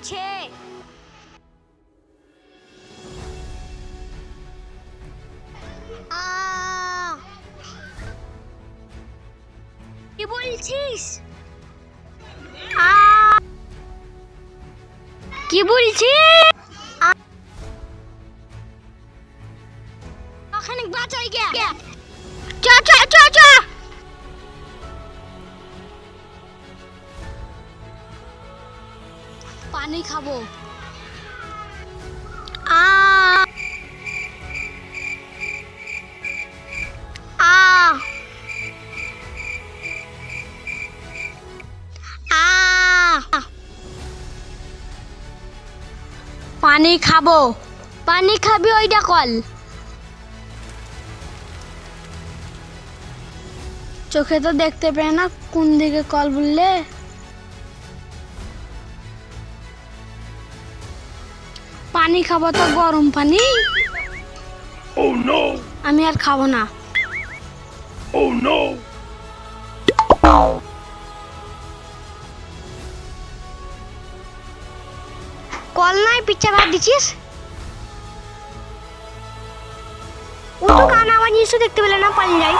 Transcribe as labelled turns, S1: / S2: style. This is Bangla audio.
S1: বলছে? কি বলছিস? কি বলছিস? ওখানে বাঁচাই গে। চ চ চ চ। পানি খাবো। আ আ আ পানি খাবো। পানি খাবি ওইটা কল। চোখে তো দেখতে পায় না কোন দিকে কল বললে। পানি খাবো তো গরম পানি।
S2: Oh no!
S1: আমি আর খাবো না।
S2: Oh no!
S1: কল নাই পিচ্ছা ভাত দিছিস। ও তো কানা আওয়াজ নিশ্চয় দেখতে পেলে না, পালিয়ে যাই।